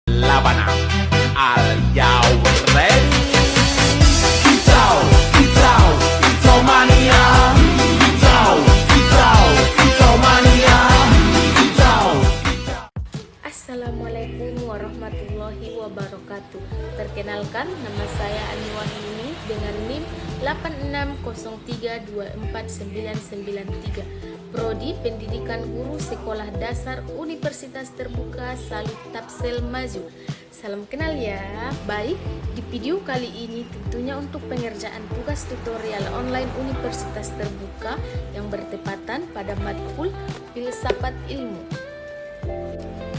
Labana. Are you ready? Kicau, kicau, kicau mania. Kicau, kicau, kicau mania. Kicau, kicau. Assalamualaikum warahmatullahi wabarakatuh. Perkenalkan, nama saya Ani Wahyuni dengan NIM 8603249993. Prodi Pendidikan Guru Sekolah Dasar Universitas Terbuka Salut Tapsel Maju. Salam kenal ya. Baik, di video kali ini tentunya untuk pengerjaan tugas tutorial online Universitas Terbuka yang bertepatan pada matkul Filsafat Ilmu.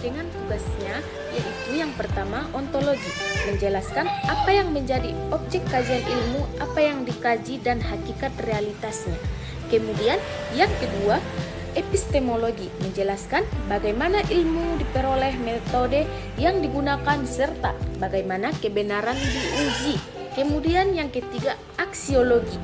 Dengan tugasnya yaitu yang pertama, ontologi, menjelaskan apa yang menjadi objek kajian ilmu, apa yang dikaji dan hakikat realitasnya. Kemudian yang kedua, epistemologi, menjelaskan bagaimana ilmu diperoleh, metode yang digunakan serta bagaimana kebenaran diuji. Kemudian yang ketiga, aksiologi,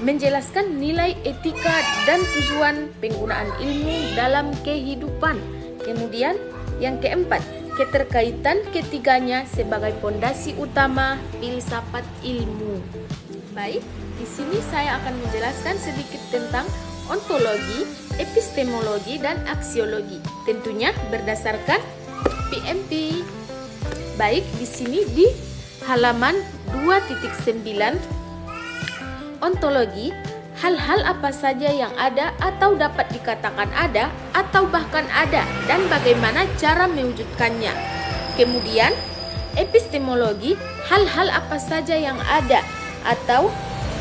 menjelaskan nilai etika dan tujuan penggunaan ilmu dalam kehidupan. Kemudian yang keempat, keterkaitan ketiganya sebagai pondasi utama filsafat ilmu. Baik, di sini saya akan menjelaskan sedikit tentang ontologi, epistemologi, dan aksiologi. Tentunya berdasarkan PMP. Baik, di sini di halaman 2.9, ontologi, hal-hal apa saja yang ada atau dapat dikatakan ada atau bahkan ada dan bagaimana cara mewujudkannya. Kemudian epistemologi, hal-hal apa saja yang ada atau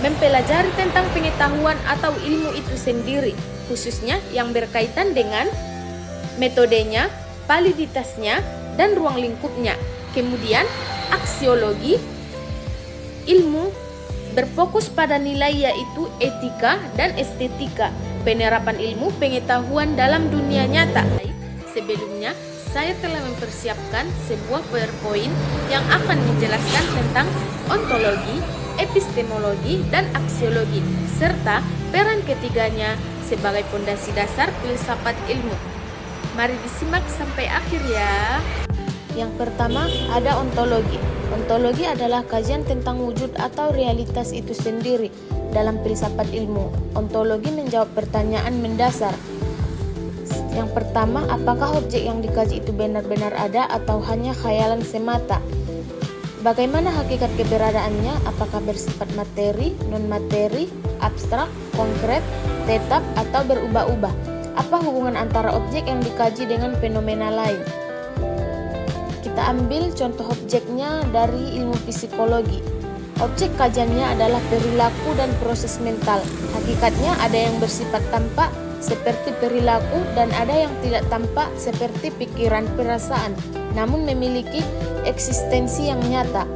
mempelajari tentang pengetahuan atau ilmu itu sendiri, khususnya yang berkaitan dengan metodenya, validitasnya, dan ruang lingkupnya. Kemudian aksiologi, ilmu berfokus pada nilai yaitu etika dan estetika, penerapan ilmu pengetahuan dalam dunia nyata. Sebelumnya, saya telah mempersiapkan sebuah PowerPoint yang akan menjelaskan tentang ontologi, epistemologi, dan aksiologi, serta peran ketiganya sebagai pondasi dasar filsafat ilmu. Mari disimak sampai akhir ya. Yang pertama ada ontologi. Ontologi adalah kajian tentang wujud atau realitas itu sendiri. Dalam filsafat ilmu, ontologi menjawab pertanyaan mendasar. Yang pertama, apakah objek yang dikaji itu benar-benar ada atau hanya khayalan semata? Bagaimana hakikat keberadaannya? Apakah bersifat materi, non-materi, abstrak, konkret, tetap, atau berubah-ubah? Apa hubungan antara objek yang dikaji dengan fenomena lain? Kita ambil contoh objeknya dari ilmu psikologi. Objek kajiannya adalah perilaku dan proses mental. Hakikatnya ada yang bersifat tampak seperti perilaku dan ada yang tidak tampak seperti pikiran, perasaan, namun memiliki eksistensi yang nyata.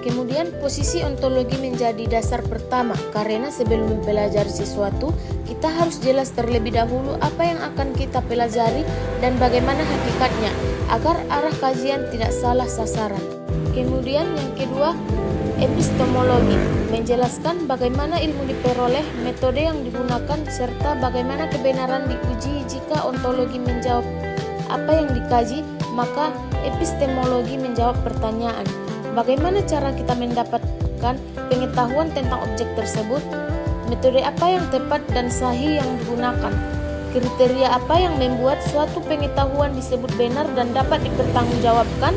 Kemudian posisi ontologi menjadi dasar pertama karena sebelum mempelajari sesuatu, kita harus jelas terlebih dahulu apa yang akan kita pelajari dan bagaimana hakikatnya agar arah kajian tidak salah sasaran. Kemudian yang kedua, epistemologi, menjelaskan bagaimana ilmu diperoleh, metode yang digunakan, serta bagaimana kebenaran diuji. Jika ontologi menjawab apa yang dikaji, maka epistemologi menjawab pertanyaan, bagaimana cara kita mendapatkan pengetahuan tentang objek tersebut, metode apa yang tepat dan sahih yang digunakan, kriteria apa yang membuat suatu pengetahuan disebut benar dan dapat dipertanggungjawabkan,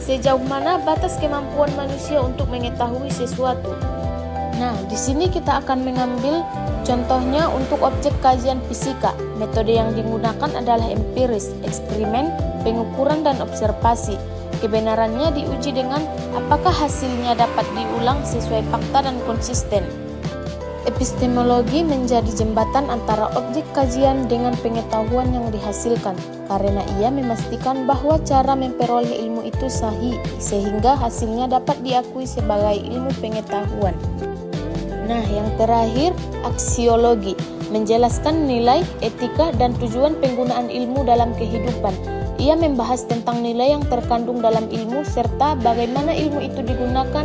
sejauh mana batas kemampuan manusia untuk mengetahui sesuatu. Nah, di sini kita akan mengambil contohnya untuk objek kajian fisika. Metode yang digunakan adalah empiris, eksperimen, pengukuran, dan observasi. Kebenarannya diuji dengan apakah hasilnya dapat diulang sesuai fakta dan konsisten. Epistemologi menjadi jembatan antara objek kajian dengan pengetahuan yang dihasilkan, karena ia memastikan bahwa cara memperoleh ilmu itu sahih, sehingga hasilnya dapat diakui sebagai ilmu pengetahuan. Nah, yang terakhir, aksiologi, menjelaskan nilai, etika, dan tujuan penggunaan ilmu dalam kehidupan. Ia membahas tentang nilai yang terkandung dalam ilmu, serta bagaimana ilmu itu digunakan,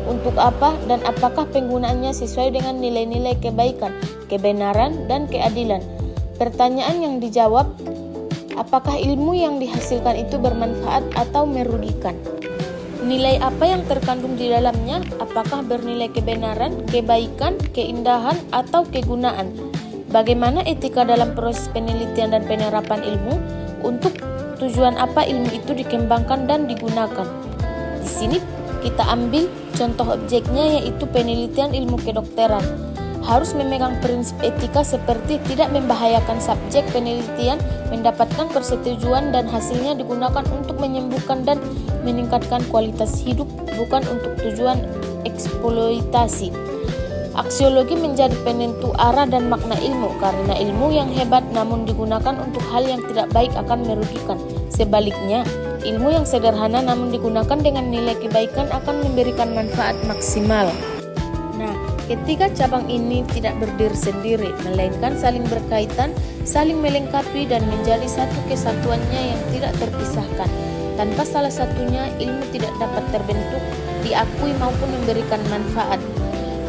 untuk apa, dan apakah penggunaannya sesuai dengan nilai-nilai kebaikan, kebenaran, dan keadilan. Pertanyaan yang dijawab Apakah ilmu yang dihasilkan itu bermanfaat atau merugikan? Nilai apa yang terkandung di dalamnya? Apakah bernilai kebenaran, kebaikan, keindahan, atau kegunaan? Bagaimana etika dalam proses penelitian dan penerapan ilmu? Untuk tujuan apa ilmu itu dikembangkan dan digunakan? Di sini kita ambil contoh objeknya, yaitu penelitian ilmu kedokteran. Harus memegang prinsip etika seperti tidak membahayakan subjek penelitian, mendapatkan persetujuan dan hasilnya digunakan untuk menyembuhkan dan meningkatkan kualitas hidup, bukan untuk tujuan eksploitasi. Aksiologi menjadi penentu arah dan makna ilmu, karena ilmu yang hebat namun digunakan untuk hal yang tidak baik akan merugikan. Sebaliknya, ilmu yang sederhana namun digunakan dengan nilai kebaikan akan memberikan manfaat maksimal. Nah, ketiga cabang ini tidak berdiri sendiri, melainkan saling berkaitan, saling melengkapi dan menjadi satu kesatuannya yang tidak terpisahkan. Tanpa salah satunya, ilmu tidak dapat terbentuk, diakui maupun memberikan manfaat.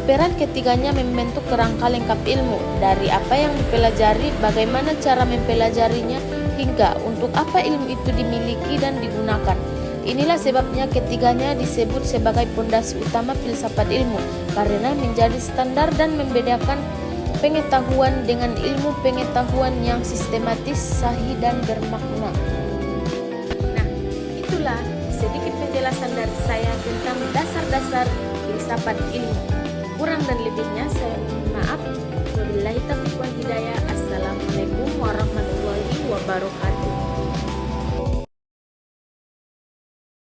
Peran ketiganya membentuk kerangka lengkap ilmu, dari apa yang dipelajari, bagaimana cara mempelajarinya, hingga untuk apa ilmu itu dimiliki dan digunakan. Inilah sebabnya ketiganya disebut sebagai pondasi utama filsafat ilmu, karena menjadi standar dan membedakan pengetahuan dengan ilmu pengetahuan yang sistematis, sahih, dan bermakna. Nah, itulah sedikit penjelasan dari saya tentang dasar-dasar filsafat ilmu. Kurang dan lebihnya saya mohon maaf. Wabillahi taufiq wal hidayah. Assalamualaikum warahmatullahi wabarakatuh.